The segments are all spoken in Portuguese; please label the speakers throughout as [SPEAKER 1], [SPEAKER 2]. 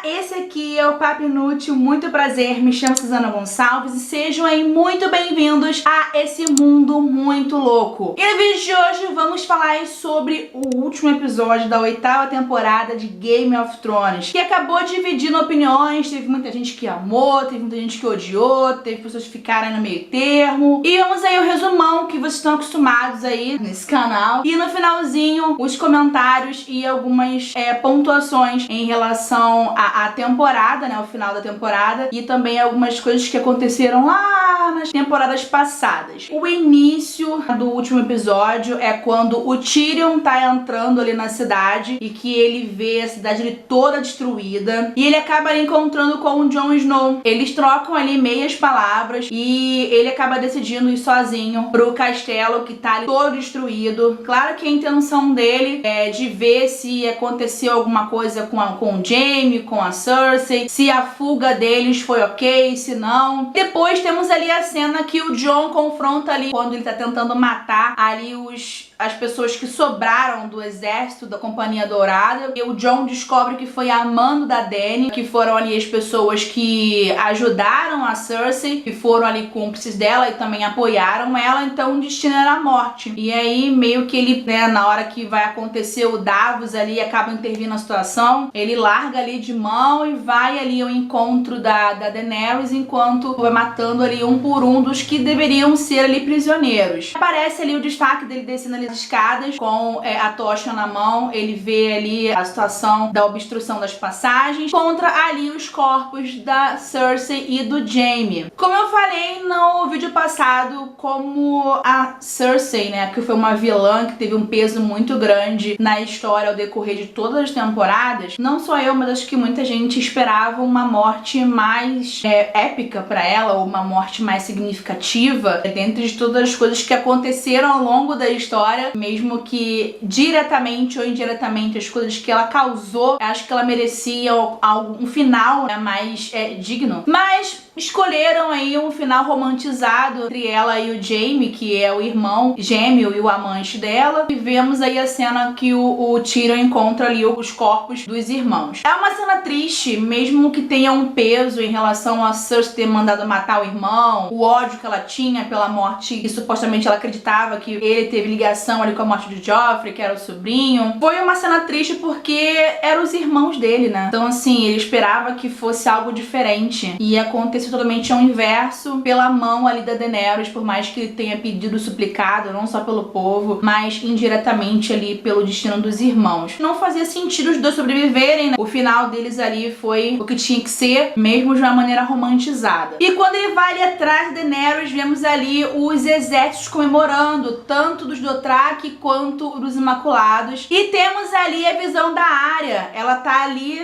[SPEAKER 1] Esse aqui é o Papo Inútil, muito prazer, me chamo Suzana Gonçalves e sejam aí muito bem-vindos a esse mundo muito louco. E no vídeo de hoje vamos falar sobre o último episódio da 8ª temporada de Game of Thrones, que acabou dividindo opiniões, teve muita gente que amou, teve muita gente que odiou, teve pessoas que ficaram no meio termo. E vamos aí o resumão que vocês estão acostumados aí nesse canal. E no finalzinho, os comentários e algumas pontuações em relação a temporada, né, o final da temporada, e também algumas coisas que aconteceram lá nas temporadas passadas. O início do último episódio é quando o Tyrion tá entrando ali na cidade e que ele vê a cidade ali toda destruída e ele acaba ali encontrando com o Jon Snow. Eles trocam ali meias palavras e ele acaba decidindo ir sozinho pro castelo que tá ali todo destruído. Claro que a intenção dele é de ver se aconteceu alguma coisa com o Jaime, com a Cersei, se a fuga deles foi ok, se não. Depois temos ali a cena que o Jon confronta ali, quando ele tá tentando matar ali as pessoas que sobraram do exército da Companhia Dourada. E o Jon descobre que foi a mando da Dany, que foram ali as pessoas que ajudaram a Cersei, que foram ali cúmplices dela e também apoiaram ela, então o destino era a morte. E aí meio que ele, né, na hora que vai acontecer o Davos ali, acaba intervindo na situação, ele larga ali de mão e vai ali ao encontro da Daenerys, enquanto vai matando ali um por um dos que deveriam ser ali prisioneiros. Aparece ali o destaque dele descendo ali as escadas com a tocha na mão, ele vê ali a situação da obstrução das passagens, contra ali os corpos da Cersei e do Jaime. Como eu falei no vídeo passado, como a Cersei, né, que foi uma vilã que teve um peso muito grande na história ao decorrer de todas as temporadas, não só eu, mas acho que muita gente esperava uma morte mais épica pra ela, ou uma morte mais significativa, dentro de todas as coisas que aconteceram ao longo da história, mesmo que diretamente ou indiretamente as coisas que ela causou, acho que ela merecia um final, né, mais digno. Mas escolheram aí um final romantizado entre ela e o Jaime, que é o irmão gêmeo e o amante dela. E vemos aí a cena que o Tyrion encontra ali os corpos dos irmãos. É uma cena triste, mesmo que tenha um peso em relação a Cersei ter mandado matar o irmão, o ódio que ela tinha pela morte, e supostamente ela acreditava que ele teve ligação ali com a morte de Joffrey, que era o sobrinho. Foi uma cena triste porque eram os irmãos dele, né? Então assim, ele esperava que fosse algo diferente e aconteceu totalmente ao inverso, pela mão ali da Daenerys, por mais que ele tenha pedido, suplicado, não só pelo povo, mas indiretamente ali pelo destino dos irmãos. Não fazia sentido os dois sobreviverem, né? O final deles ali foi o que tinha que ser, mesmo de uma maneira romantizada. E quando ele vai ali atrás da Daenerys, vemos ali os exércitos comemorando, tanto dos Dothraki quanto dos Imaculados. E temos ali a visão da Arya. Ela tá ali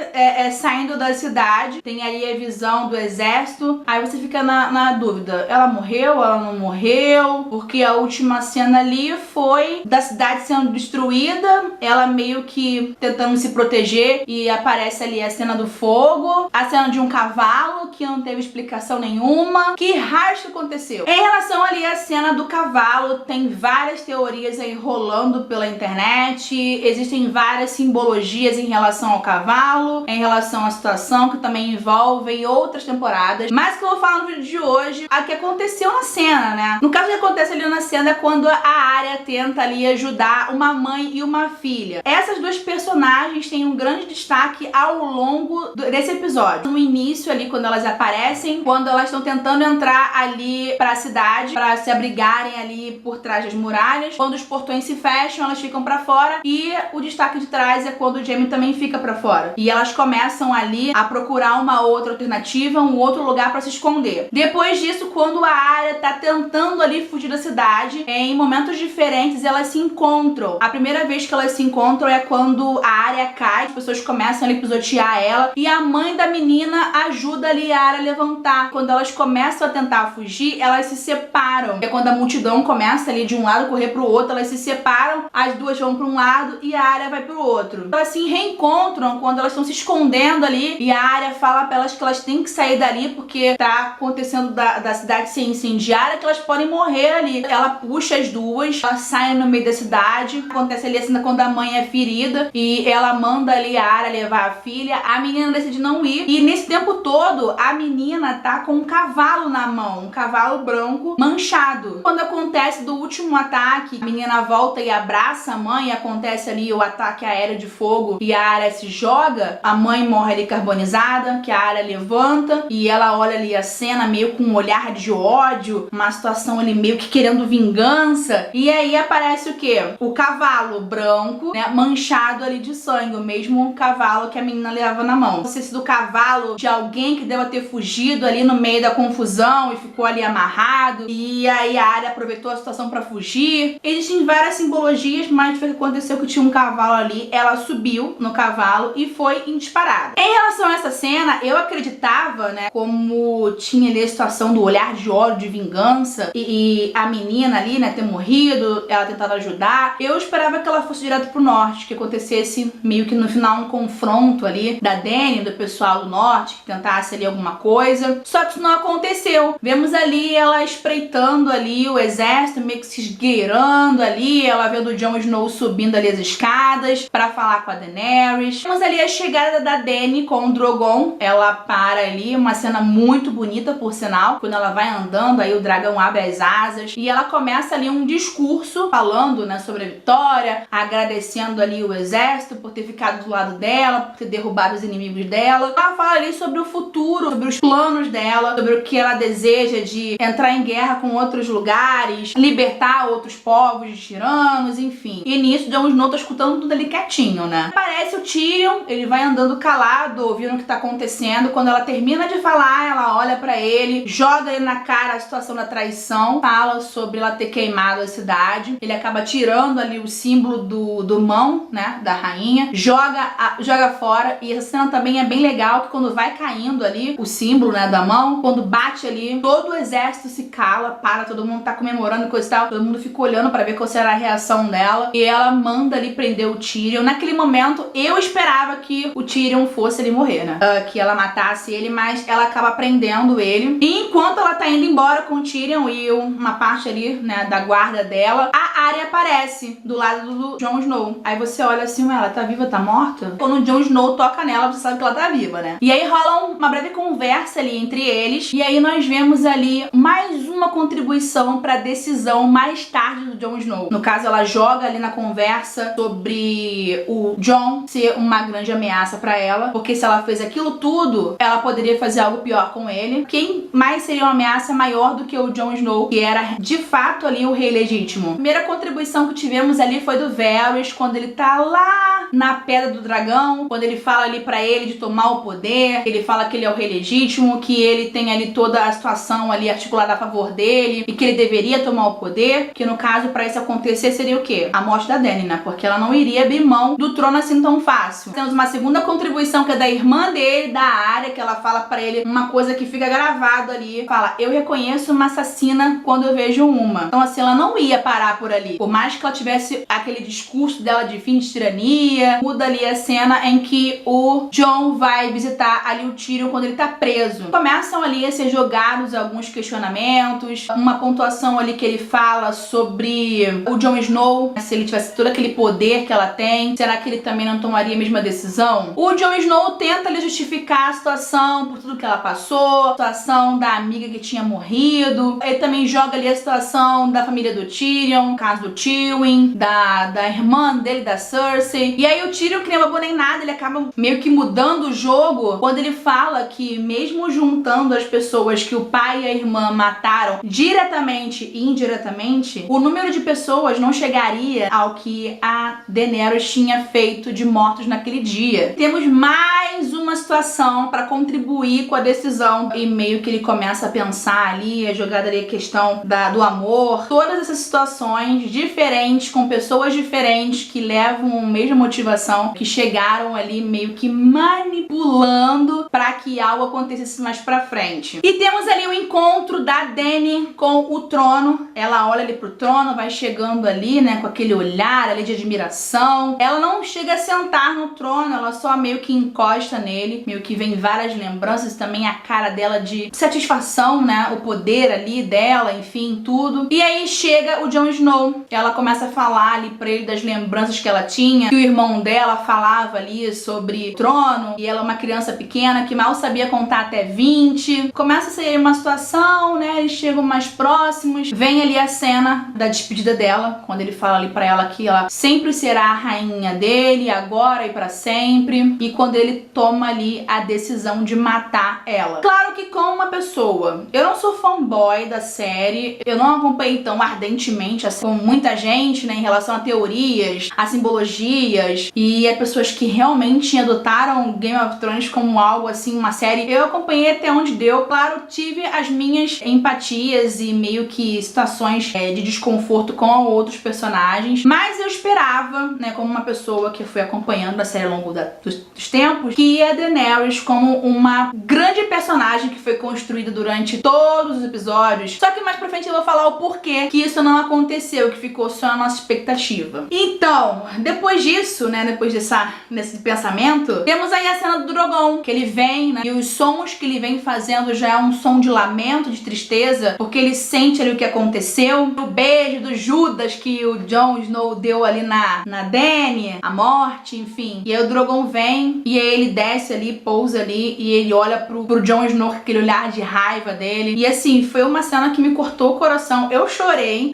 [SPEAKER 1] saindo da cidade, tem ali a visão do exército. Aí você fica na dúvida, ela morreu, ela não morreu? Porque a última cena ali foi da cidade sendo destruída, ela meio que tentando se proteger, e aparece ali a cena do fogo, a cena de um cavalo que não teve explicação nenhuma. Que raio que aconteceu? Em relação ali à cena do cavalo, tem várias teorias aí rolando pela internet, existem várias simbologias em relação ao cavalo, em relação à situação que também envolvem outras temporadas, mas que eu vou falar no vídeo de hoje, a que aconteceu na cena, né? No caso, o que acontece ali na cena é quando a Arya tenta ali ajudar uma mãe e uma filha. Essas duas personagens têm um grande destaque ao longo desse episódio. No início ali, quando elas aparecem, quando elas estão tentando entrar ali pra cidade, pra se abrigarem ali por trás das muralhas, quando os portões se fecham, elas ficam pra fora, e o destaque de trás é quando o Jaime também fica pra fora. E elas começam ali a procurar uma outra alternativa, um outro lugar pra se esconder. Depois disso, quando a Arya tá tentando ali fugir da cidade, em momentos de diferentes, elas se encontram. A primeira vez que elas se encontram é quando a Arya cai, as pessoas começam a pisotear ela e a mãe da menina ajuda ali a Arya a levantar. Quando elas começam a tentar fugir, elas se separam. É quando a multidão começa ali de um lado correr pro outro, elas se separam, as duas vão para um lado e a Arya vai pro outro. Elas se reencontram quando elas estão se escondendo ali e a Arya fala pra elas que elas têm que sair dali porque tá acontecendo da cidade ser incendiária, que elas podem morrer ali. Ela puxa as duas, elas saem no meio da cidade, acontece ali a cena quando a mãe é ferida e ela manda ali a Arya levar a filha, a menina decide não ir e nesse tempo todo a menina tá com um cavalo na mão, um cavalo branco manchado. Quando acontece do último ataque, a menina volta e abraça a mãe, acontece ali o ataque aéreo de fogo e a Arya se joga, a mãe morre ali carbonizada, que a Arya levanta e ela olha ali a cena meio com um olhar de ódio, uma situação ali meio que querendo vingança, e aí aparece o quê? O cavalo branco, né, manchado ali de sangue, o mesmo cavalo que a menina leva na mão. Não sei se do cavalo de alguém que deva ter fugido ali no meio da confusão e ficou ali amarrado, e aí a Arya aproveitou a situação pra fugir. Existem várias simbologias, mas foi o que aconteceu que tinha um cavalo ali, ela subiu no cavalo e foi disparada. Em relação a essa cena, eu acreditava, né, como tinha ali a situação do olhar de ódio, de vingança, e a menina ali, né, ter morrido, ela tentando ajudar, eu esperava que ela fosse direto pro norte, que acontecesse meio que no final um confronto ali da Dany, do pessoal do norte, que tentasse ali alguma coisa, só que isso não aconteceu. Vemos ali ela espreitando ali o exército, meio que se esgueirando ali, ela vendo o Jon Snow subindo ali as escadas pra falar com a Daenerys. Vemos ali a chegada da Dany com o Drogon, ela para ali, uma cena muito bonita por sinal, quando ela vai andando, aí o dragão abre as asas e ela começa ali um discurso falando, né, sobre a vitória, agradecendo ali o exército por ter ficado do lado dela, por ter derrubado os inimigos dela. Ela fala ali sobre o futuro, sobre os planos dela, sobre o que ela deseja de entrar em guerra com outros lugares, libertar outros povos de tiranos, enfim. E nisso, Jon Snow tá escutando tudo ali quietinho, né? Aparece o Tyrion, ele vai andando calado, ouvindo o que tá acontecendo. Quando ela termina de falar, ela olha pra ele, joga ele na cara a situação da traição, fala sobre ela ter queimado a cidade. Ele acaba tirando ali o símbolo do mão, né, da rainha, joga fora. E essa cena também é bem legal, que quando vai caindo ali o símbolo, né, da mão, quando bate ali, todo o exército se cala, para, todo mundo tá comemorando e coisa e tal, todo mundo fica olhando pra ver qual será a reação dela, e ela manda ali prender o Tyrion. Naquele momento, eu esperava que o Tyrion fosse ele morrer, né, que ela matasse ele, mas ela acaba prendendo ele, e enquanto ela tá indo embora com o Tyrion e uma parte ali, né, da guarda dela, a Arya aparece do lado do Jon Snow. Aí você olha assim, ela tá viva, tá morta? Quando o Jon Snow toca nela, você sabe que ela tá viva, né? E aí rola uma breve conversa ali entre eles, e aí nós vemos ali mais uma contribuição pra decisão mais tarde do Jon Snow. No caso, ela joga ali na conversa sobre o Jon ser uma grande ameaça pra ela, porque se ela fez aquilo tudo, ela poderia fazer algo pior com ele. Quem mais seria uma ameaça maior do que o Jon Snow, que era de fato ali o rei legítimo? A primeira contribuição que tivemos ali foi do Varys, quando ele tá lá na Pedra do Dragão, quando ele fala ali pra ele de tomar o poder, ele fala que ele é o rei legítimo, que ele tem ali toda a situação ali articulada a favor dele e que ele deveria tomar o poder, que no caso pra isso acontecer seria o quê? A morte da Dany, né? Porque ela não iria abrir mão do trono assim tão fácil. Temos uma segunda contribuição que é da irmã dele, da Arya, que ela fala pra ele uma coisa que fica gravado ali, fala: eu reconheço uma assassina quando eu vejo uma. Então assim, ela não ia parar por ali. Por mais que ela tivesse aquele discurso dela de fim de tirania, muda ali a cena em que o Jon vai visitar ali o Tyrion quando ele tá preso. Começam ali a ser jogados alguns questionamentos, uma pontuação ali que ele fala sobre o Jon Snow, se ele tivesse todo aquele poder que ela tem, será que ele também não tomaria a mesma decisão? O Jon Snow tenta ali justificar a situação por tudo que ela passou, a situação da amiga que tinha morrido. Ele também joga ali a situação da família do Tyrion, o caso do Tywin, da irmã dele, da Cersei. E aí o Tyrion, que nem bobo nem nada, ele acaba meio que mudando o jogo quando ele fala que mesmo juntando as pessoas que o pai e a irmã mataram diretamente e indiretamente, o número de pessoas não chegaria ao que a Daenerys tinha feito de mortos naquele dia. Temos mais uma situação para contribuir com a decisão, e meio que ele começa a pensar ali, a jogar ali a questão do amor. Todas essas situações situações diferentes, com pessoas diferentes que levam a mesma motivação, que chegaram ali meio que manipulando para que algo acontecesse mais pra frente. E temos ali o encontro da Dany com o trono. Ela olha ali pro trono, vai chegando ali, né, com aquele olhar ali de admiração. Ela não chega a sentar no trono, ela só meio que encosta nele, meio que vem várias lembranças, também a cara dela de satisfação, né, o poder ali dela, enfim, tudo. E aí chega o Jon Snow, ela começa a falar ali pra ele das lembranças que ela tinha, que o irmão dela falava ali sobre o trono, e ela é uma criança pequena que mal sabia contar até 20. Começa a ser uma situação, né, eles chegam mais próximos, vem ali a cena da despedida dela, quando ele fala ali pra ela que ela sempre será a rainha dele, agora e pra sempre, e quando ele toma ali a decisão de matar ela. Claro que como uma pessoa, eu não sou fanboy da série, eu não acompanhei tão ardentemente assim como muita gente, né, em relação a teorias, a simbologias e a pessoas que realmente adotaram Game of Thrones como algo assim, uma série. Eu acompanhei até onde deu, claro, tive as minhas empatias e meio que situações de desconforto com outros personagens, mas eu esperava, né, como uma pessoa que foi acompanhando a série ao longo dos tempos, que a Daenerys como uma grande personagem que foi construída durante todos os episódios, só que mais pra frente eu vou falar o porquê que isso não aconteceu, que ficou só na nossa expectativa. Então, depois disso, né, depois desse pensamento, temos aí a cena do Drogon, que ele vem, né, e os sons que ele vem fazendo já é um som de lamento, de tristeza, porque ele sente ali o que aconteceu, o beijo do Judas que o Jon Snow deu ali na Dany, a morte, enfim. E aí o Drogon vem, e aí ele desce ali, pousa ali, e ele olha pro Jon Snow com aquele olhar de raiva dele. E assim, foi uma cena que me cortou o coração. Eu chorei.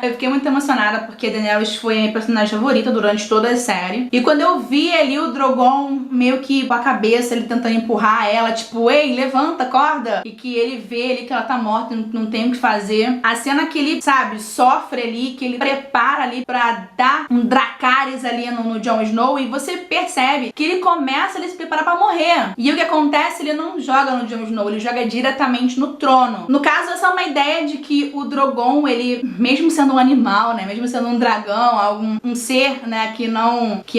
[SPEAKER 1] Eu fiquei muito emocionada, porque a Daenerys foi a minha personagem favorita durante toda a série. E quando eu vi ali o Drogon meio que com a cabeça, ele tentando empurrar ela, tipo, ei, levanta, acorda. E que ele vê ali que ela tá morta, não tem o que fazer. A cena que ele, sabe, sofre ali, que ele prepara ali pra dar um Dracarys ali no Jon Snow, e você percebe que ele começa a se preparar pra morrer. E o que acontece, ele não joga no Jon Snow, ele joga diretamente no trono. No caso, essa é uma ideia de que o Drogon, ele, mesmo sendo um animal, né, mesmo sendo um dragão, um ser, né, que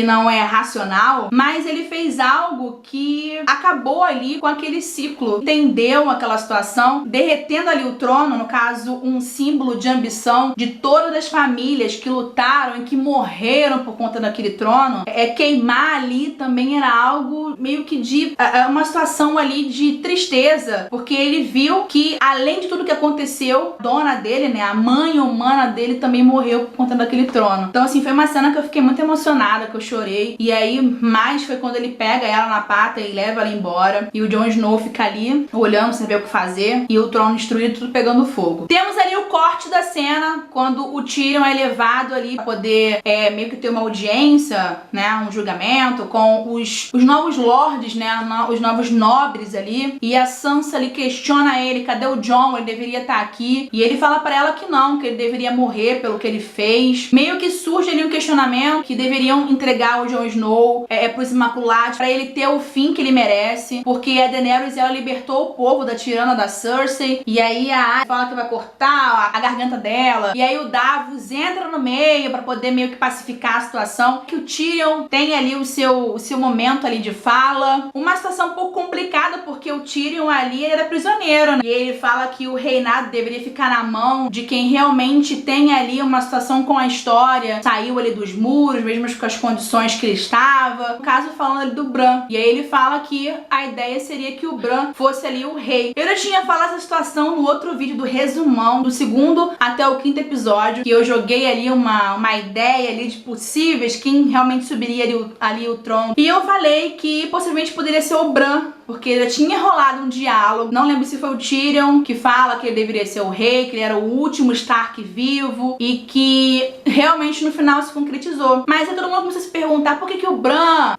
[SPEAKER 1] não é racional, mas ele fez algo que acabou ali com aquele ciclo, entendeu aquela situação, derretendo ali o trono, no caso, um símbolo de ambição de todas as famílias que lutaram e que morreram por conta daquele trono. Queimar ali também era algo meio que de uma situação ali de tristeza, porque ele viu que, além de tudo que aconteceu, a dona dele, né, a mãe humana dele também morreu por conta daquele trono. Então assim, foi uma cena que eu fiquei muito emocionada, que eu chorei, e aí mais foi quando ele pega ela na pata e leva ela embora, e o Jon Snow fica ali olhando sem saber o que fazer, e o trono destruído, tudo pegando fogo. Temos ali o corte da cena, quando o Tyrion é levado ali pra poder meio que ter uma audiência, né, um julgamento com os novos lords, né, os novos nobres ali, e a Sansa ali questiona ele, cadê o Jon? Ele deveria estar aqui, e ele fala pra ela que não, que ele deveria morrer pelo que ele fez. Meio que surge ali um questionamento que deveriam entregar o Jon Snow pros Imaculados, pra ele ter o fim que ele merece, porque a Daenerys, ela libertou o povo da tirana da Cersei, e aí a Arya fala que vai cortar a garganta dela, e aí o Davos entra no meio pra poder meio que pacificar a situação, que o Tyrion tem ali o seu momento ali de fala, uma situação um pouco complicada, porque o Tyrion ali era prisioneiro, né? E ele fala que o reinado deveria ficar na mão de quem realmente tem ali uma situação com a história, saiu ali dos muros, mesmo com as condições que ele estava, no caso falando ali do Bran, e aí ele fala que a ideia seria que o Bran fosse ali o rei. Eu já tinha falado essa situação no outro vídeo do resumão, do 2º até o 5º episódio, que eu joguei ali uma ideia ali de possíveis, quem realmente subiria ali o trono, e eu falei que possivelmente poderia ser o Bran, porque já tinha rolado um diálogo, não lembro se foi o Tyrion que fala que ele deveria ser o rei, que ele era o último Stark vivo, e que realmente no final se concretizou. Mas aí todo mundo começou a se perguntar por que o Bran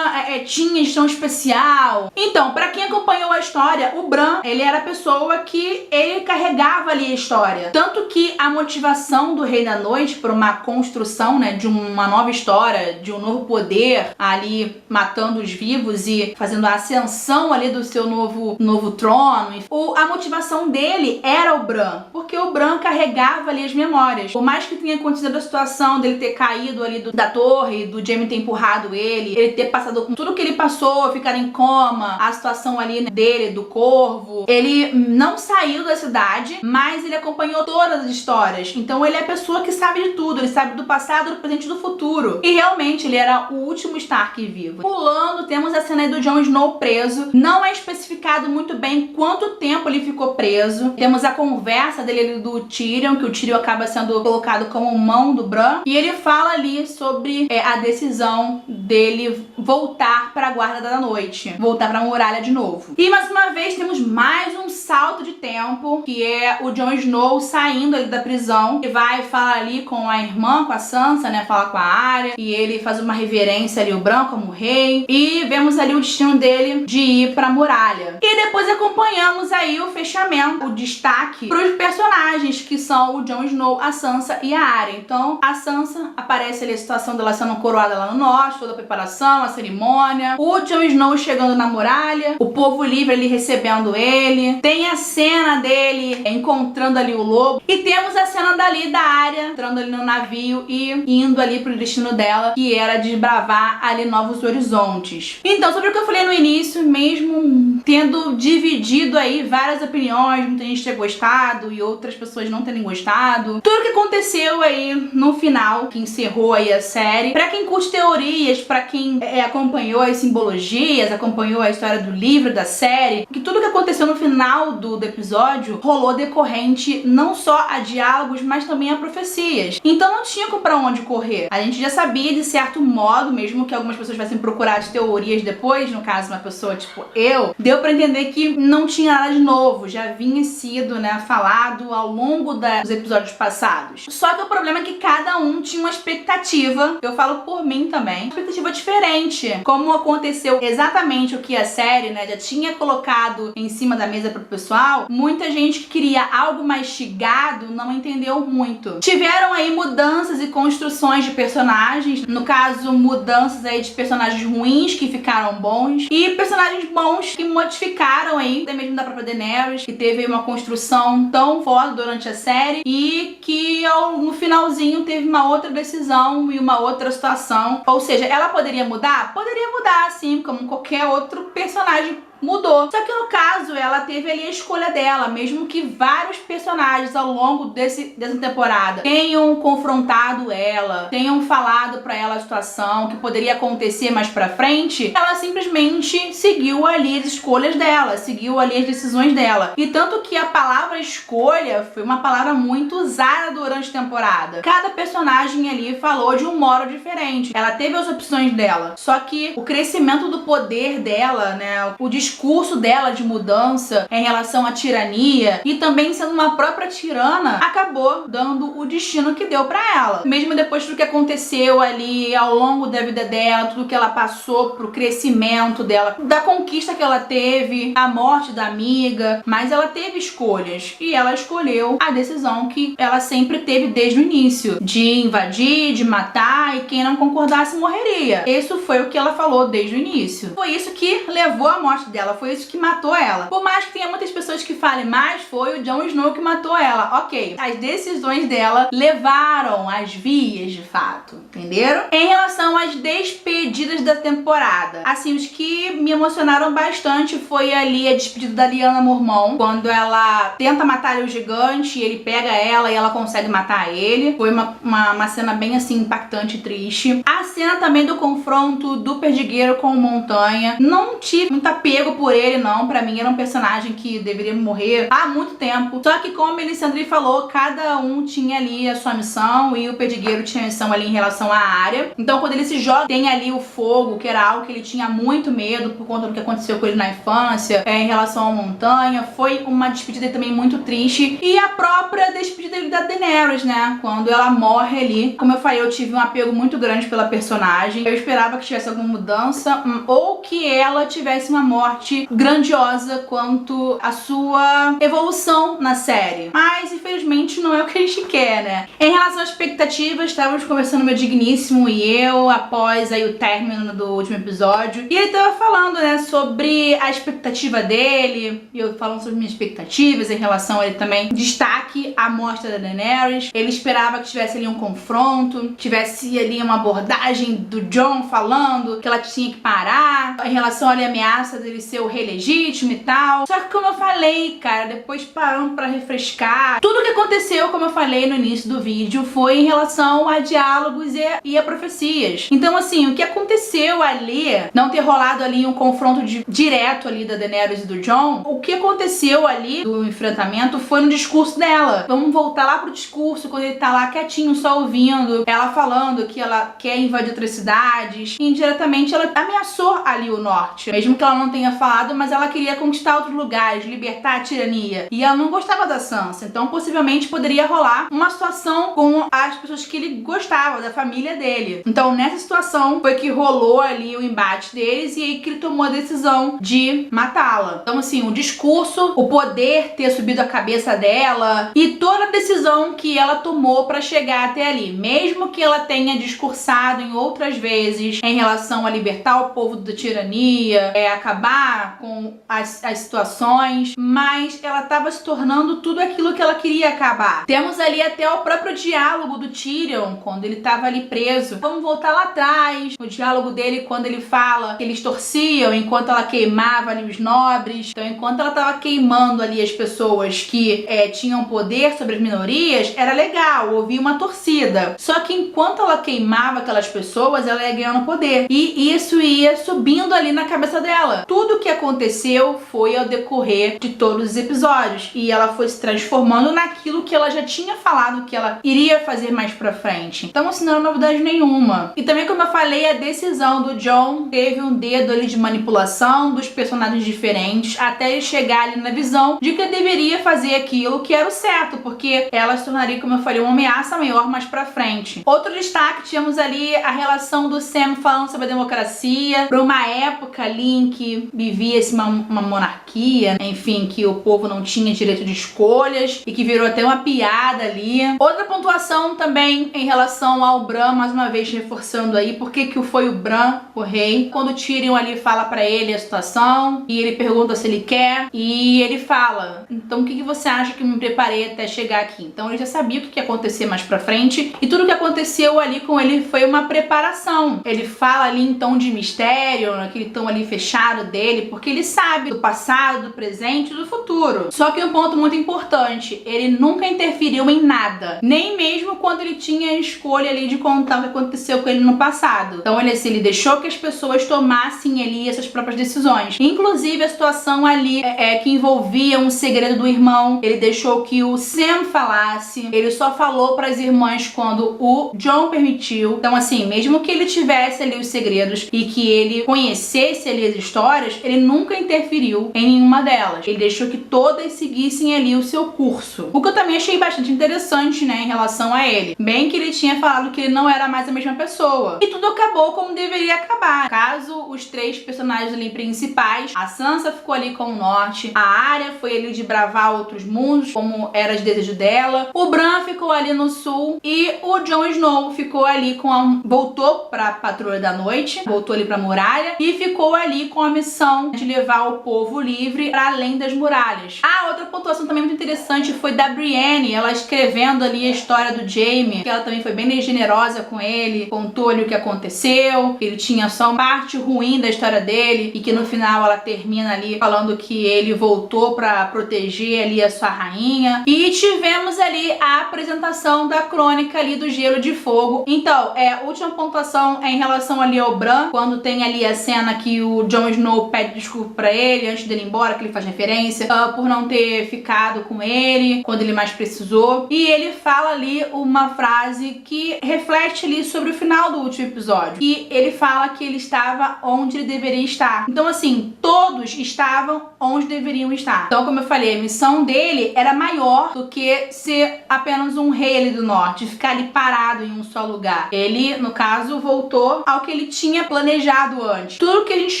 [SPEAKER 1] tinha de tão especial. Então, pra quem acompanhou a história, o Bran, ele era a pessoa que ele carregava ali a história. Tanto que a motivação do Rei da Noite por uma construção, né, de uma nova história, de um novo poder ali matando os vivos e fazendo a ascensão criação ali do seu novo trono. A motivação dele era o Bran, porque o Bran carregava ali as memórias. Por mais que tenha acontecido a situação dele ter caído ali da torre, do Jaime ter empurrado ele ter passado com tudo que ele passou, ficar em coma, a situação ali, né, dele, do Corvo. Ele não saiu da cidade, mas ele acompanhou todas as histórias. Então ele é a pessoa que sabe de tudo, ele sabe do passado, do presente e do futuro. E realmente ele era o último Stark vivo. Pulando, temos a cena aí do Jon Snow preso. Não é especificado muito bem quanto tempo ele ficou preso. Temos a conversa dele e do Tyrion, que o Tyrion acaba sendo colocado como mão do Bran. E ele fala ali sobre a decisão dele voltar para a Guarda da Noite, voltar para a muralha de novo. E mais uma vez temos mais um salto de tempo, que é o Jon Snow saindo ali da prisão e vai falar ali com a irmã, com a Sansa, né, falar com a Arya, e ele faz uma reverência ali ao Bran como rei, e vemos ali o destino dele de ir para a muralha. E depois acompanhamos aí o fechamento, o destaque para os personagens que são o Jon Snow, a Sansa e a Arya. Então a Sansa aparece ali a situação dela sendo coroada lá no norte, toda a preparação, a cerimônia, o Jon Snow chegando na muralha, o povo livre ali recebendo ele, tem a cena dele encontrando ali o lobo, e temos a cena dali da Arya entrando ali no navio e indo ali pro destino dela, que era desbravar ali novos horizontes. Então, sobre o que eu falei no início, mesmo tendo dividido aí várias opiniões, muita gente ter gostado e outras pessoas não terem gostado, tudo que aconteceu aí no final, que encerrou aí a série, pra quem curte teorias, pra quem acompanhou as simbologias, acompanhou a história do livro, da série, que tudo que aconteceu no final do episódio rolou decorrente não só a diálogos, mas também a profecias. Então não tinha pra onde correr. A gente já sabia de certo modo, mesmo que algumas pessoas tivessem procurado as teorias depois, no caso uma pessoa tipo eu, deu pra entender que não tinha nada de novo, já vinha sido, né, falado ao longo dos episódios passados. Só que o problema é que cada um tinha uma expectativa, eu falo por mim também, uma expectativa diferente. Como aconteceu exatamente o que a série, né, já tinha colocado em cima da mesa pro pessoal, muita gente que queria algo mastigado não entendeu muito. Tiveram aí mudanças e construções de personagens, no caso mudanças aí de personagens ruins que ficaram bons e personagens bons que modificaram aí, até mesmo da própria Daenerys, que teve aí uma construção tão forte durante a série e que no finalzinho teve uma outra decisão e uma outra situação. Ou seja, ela poderia mudar? Poderia mudar, sim, como qualquer outro personagem mudou. Só que no caso, ela teve ali a escolha dela, mesmo que vários personagens ao longo dessa temporada tenham confrontado ela, tenham falado pra ela a situação que poderia acontecer mais pra frente, ela simplesmente seguiu ali as escolhas dela, seguiu ali as decisões dela. E tanto que a palavra escolha foi uma palavra muito usada durante a temporada. Cada personagem ali falou de um modo diferente. Ela teve as opções dela. Só que o crescimento do poder dela, né, o discurso dela de mudança em relação à tirania e também sendo uma própria tirana, acabou dando o destino que deu pra ela. Mesmo depois do que aconteceu ali ao longo da vida dela, tudo que ela passou pro crescimento dela, da conquista que ela teve, a morte da amiga, mas ela teve escolhas e ela escolheu a decisão que ela sempre teve desde o início, de invadir, de matar, e quem não concordasse morreria. Isso foi o que ela falou desde o início. Foi isso que levou à morte dela. Foi isso que matou ela. Por mais que tenha muitas pessoas que falem, mas foi o Jon Snow que matou ela. Ok, as decisões dela levaram às vias de fato, entenderam? Em relação às despedidas da temporada, assim, os que me emocionaram bastante foi ali a despedida da Lyanna Mormont, quando ela tenta matar o gigante e ele pega ela e ela consegue matar ele. Foi uma cena bem assim impactante e triste. A cena também do confronto do Perdigueiro com o Montanha, não tive muito apego por ele, não. Pra mim era um personagem que deveria morrer há muito tempo. Só que, como a Melisandre falou, cada um tinha ali a sua missão e o Perdigueiro tinha a missão ali em relação à área. Então, quando ele se joga, tem ali o fogo, que era algo que ele tinha muito medo por conta do que aconteceu com ele na infância, em relação à montanha. Foi uma despedida também muito triste. E a própria despedida da Daenerys, né? Quando ela morre ali. Como eu falei, eu tive um apego muito grande pela personagem. Eu esperava que tivesse alguma mudança ou que ela tivesse uma morte forte, grandiosa quanto a sua evolução na série. Mas, infelizmente, não é o que a gente quer, né? Em relação às expectativas, estávamos conversando meu digníssimo e eu, após aí o término do último episódio, e ele tava falando, né, sobre a expectativa dele, e eu falando sobre minhas expectativas em relação a ele também. Destaque a morte da Daenerys. Ele esperava que tivesse ali um confronto, tivesse ali uma abordagem do Jon falando que ela tinha que parar, em relação ali à ameaça dele ser o rei legítimo e tal. Só que como eu falei, cara, depois parando pra refrescar, tudo que aconteceu, como eu falei no início do vídeo, foi em relação a diálogos e a profecias. Então, assim, o que aconteceu ali, não ter rolado ali um confronto direto ali da Daenerys e do Jon, o que aconteceu ali do enfrentamento foi no discurso dela. Vamos voltar lá pro discurso, quando ele tá lá quietinho, só ouvindo, ela falando que ela quer invadir outras cidades. E, indiretamente, ela ameaçou ali o norte. Mesmo que ela não tenha falado, mas ela queria conquistar outros lugares, libertar a tirania. E ela não gostava da Sansa. Então, possivelmente, poderia rolar uma situação com as pessoas que ele gostava, da família dele. Então, nessa situação, foi que rolou ali o embate deles e aí que ele tomou a decisão de matá-la. Então, assim, o discurso, o poder ter subido a cabeça dela e toda a decisão que ela tomou pra chegar até ali. Mesmo que ela tenha discursado em outras vezes em relação a libertar o povo da tirania, acabar com as situações, mas ela estava se tornando tudo aquilo que ela queria acabar. Temos ali até o próprio diálogo do Tyrion, quando ele estava ali preso. Vamos voltar lá atrás, o diálogo dele quando ele fala que eles torciam enquanto ela queimava ali os nobres. Então, enquanto ela estava queimando ali as pessoas que tinham poder sobre as minorias, era legal, ouvir uma torcida. Só que enquanto ela queimava aquelas pessoas, ela ia ganhando poder. E isso ia subindo ali na cabeça dela. Tudo que aconteceu foi ao decorrer de todos os episódios. E ela foi se transformando naquilo que ela já tinha falado que ela iria fazer mais pra frente. Então, assim, não é novidade nenhuma. E também, como eu falei, a decisão do Jon teve um dedo ali de manipulação dos personagens diferentes, até ele chegar ali na visão de que ele deveria fazer aquilo que era o certo, porque ela se tornaria, como eu falei, uma ameaça maior mais pra frente. Outro destaque, tínhamos ali a relação do Sam falando sobre a democracia, pra uma época ali em que vivia-se uma monarquia, enfim, que o povo não tinha direito de escolhas e que virou até uma piada ali. Outra pontuação também em relação ao Bran, mais uma vez reforçando aí por que foi o Bran, o rei, quando o Tyrion ali fala pra ele a situação e ele pergunta se ele quer e ele fala, então o que você acha que eu me preparei até chegar aqui? Então ele já sabia o que ia acontecer mais pra frente e tudo que aconteceu ali com ele foi uma preparação. Ele fala ali em tom de mistério, naquele tom ali fechado dele, porque ele sabe do passado, do presente e do futuro. Só que um ponto muito importante, ele nunca interferiu em nada, nem mesmo quando ele tinha a escolha ali de contar o que aconteceu com ele no passado. Então ele deixou que as pessoas tomassem ali essas próprias decisões. Inclusive a situação ali que envolvia um segredo do irmão, ele deixou que o Sam falasse, ele só falou para as irmãs quando o Jon permitiu. Então, assim, mesmo que ele tivesse ali os segredos e que ele conhecesse ali as histórias, ele nunca interferiu em nenhuma delas. Ele deixou que todas seguissem ali o seu curso. O que eu também achei bastante interessante, né, em relação a ele. Bem que ele tinha falado que ele não era mais a mesma pessoa. E tudo acabou como deveria acabar. Caso os três personagens ali principais, a Sansa ficou ali com o norte, a Arya foi ali de bravar outros mundos, como era de desejo dela, o Bran ficou ali no sul e o Jon Snow ficou ali voltou pra Patrulha da Noite, voltou ali pra muralha e ficou ali com a missão de levar o povo livre para além das muralhas. Outra pontuação também muito interessante foi da Brienne, ela escrevendo ali a história do Jaime, que ela também foi bem generosa com ele, contou ali o que aconteceu, ele tinha só uma parte ruim da história dele e que no final ela termina ali falando que ele voltou pra proteger ali a sua rainha. E tivemos ali a apresentação da crônica ali do Gelo de Fogo. Então, a última pontuação é em relação ali ao Bran, quando tem ali a cena que o Jon Snow pede desculpa pra ele antes dele ir embora, que ele faz referência, por não ter ficado com ele quando ele mais precisou. E ele fala ali uma frase que reflete ali sobre o final do último episódio. E ele fala que ele estava onde ele deveria estar. Então, assim, todos estavam onde deveriam estar. Então, como eu falei, a missão dele era maior do que ser apenas um rei ali do norte, ficar ali parado em um só lugar. Ele, no caso, voltou ao que ele tinha planejado antes. Tudo que a gente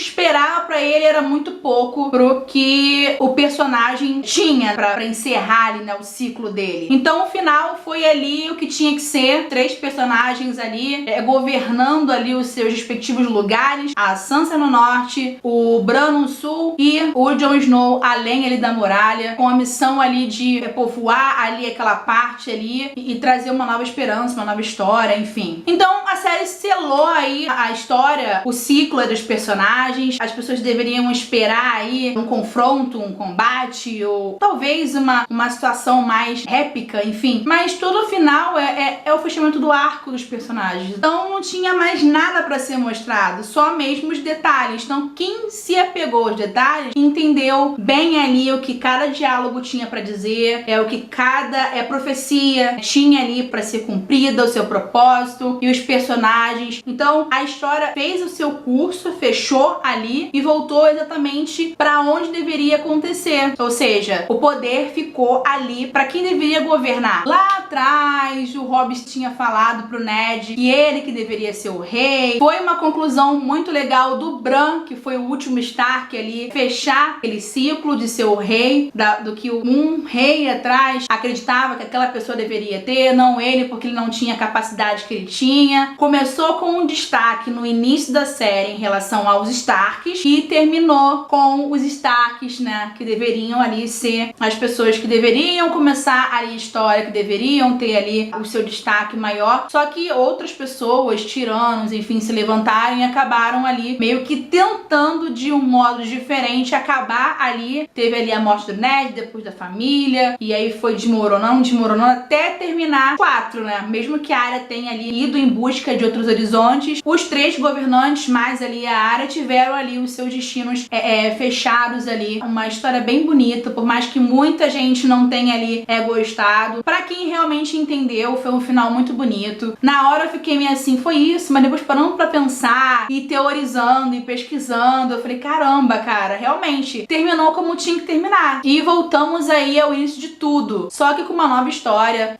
[SPEAKER 1] esperava pra pra ele era muito pouco pro que o personagem tinha pra encerrar ali, né, o ciclo dele. Então o final foi ali o que tinha que ser, 3 personagens ali governando ali os seus respectivos lugares, a Sansa no norte, o Bran no sul e o Jon Snow além ali da muralha, com a missão ali de repovoar ali aquela parte ali e trazer uma nova esperança, uma nova história, enfim. Então a série selou aí a história, o ciclo dos personagens. As pessoas deveriam esperar aí um confronto, um combate ou talvez uma situação mais épica, enfim. Mas todo o final é o fechamento do arco dos personagens. Então não tinha mais nada pra ser mostrado, só mesmo os detalhes. Então quem se apegou aos detalhes entendeu bem ali o que cada diálogo tinha pra dizer, o que cada profecia tinha ali pra ser cumprida, o seu propósito e os personagens. Então a história fez o seu curso, fechou ali e voltou exatamente pra onde deveria acontecer. Ou seja, o poder ficou ali pra quem deveria governar. Lá atrás, o Hobbit tinha falado pro Ned que ele que deveria ser o rei. Foi uma conclusão muito legal do Bran, que foi o último Stark ali, fechar aquele ciclo de ser o rei, do que um rei atrás acreditava que aquela pessoa deveria ter, não ele, porque ele não tinha a capacidade que ele tinha. Começou com um destaque no início da série em relação aos Starks e terminou com os Starks, né, que deveriam ali ser as pessoas que deveriam começar ali a história, que deveriam ter ali o seu destaque maior. Só que outras pessoas, tiranos, enfim, se levantaram e acabaram ali meio que tentando de um modo diferente acabar ali. Teve ali a morte do Ned, depois da família, e aí foi desmoronando até terminar 4, né? Mesmo que a Arya tenha ali ido em busca de outros horizontes, os 3 governantes mais ali a Arya tiveram ali os seus destinos fechados ali. Uma história bem bonita, por mais que muita gente não tenha ali gostado. Pra quem realmente entendeu, foi um final muito bonito. Na hora eu fiquei meio assim, foi isso, mas depois parando pra pensar e teorizando e pesquisando, eu falei, caramba, cara, realmente terminou como tinha que terminar. E voltamos aí ao início de tudo, só que com uma nova história.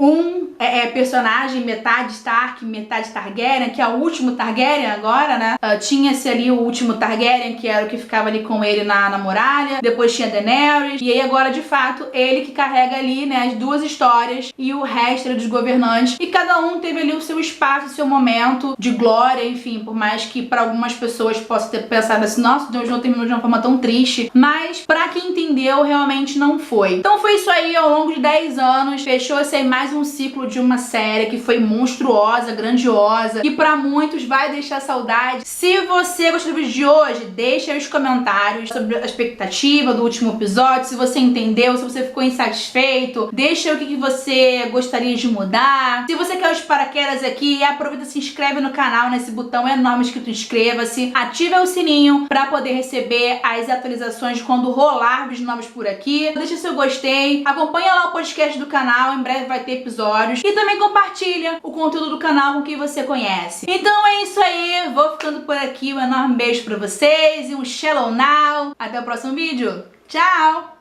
[SPEAKER 1] Personagem metade Stark, metade Targaryen, que é o último Targaryen agora, né? Tinha-se ali o último Targaryen, que era o que ficava ali com ele na muralha. Depois tinha Daenerys. E aí agora, de fato, ele que carrega ali, né, as 2 histórias e o resto era dos governantes. E cada um teve ali o seu espaço, o seu momento de glória, enfim. Por mais que para algumas pessoas possa ter pensado assim, nossa, Deus não terminou de uma forma tão triste. Mas pra quem entendeu, realmente não foi. Então foi isso aí ao longo de 10 anos. Fechou-se aí mais um ciclo de uma série que foi monstruosa, grandiosa, e pra muitos vai deixar saudade. Se você gostou do vídeo de hoje, deixa aí os comentários sobre a expectativa do último episódio, se você entendeu, se você ficou insatisfeito, deixa aí o que você gostaria de mudar. Se você quer os paraquedas aqui, aproveita e se inscreve no canal, nesse botão enorme escrito inscreva-se, ativa o sininho pra poder receber as atualizações quando rolar vídeos novos por aqui. Deixa seu gostei, acompanha lá o podcast do canal, em breve vai ter episódios, e também compartilha o conteúdo do canal com quem você conhece. Então é isso aí, vou ficando por aqui, um enorme beijo pra vocês e um Shallow Now. Até o próximo vídeo. Tchau!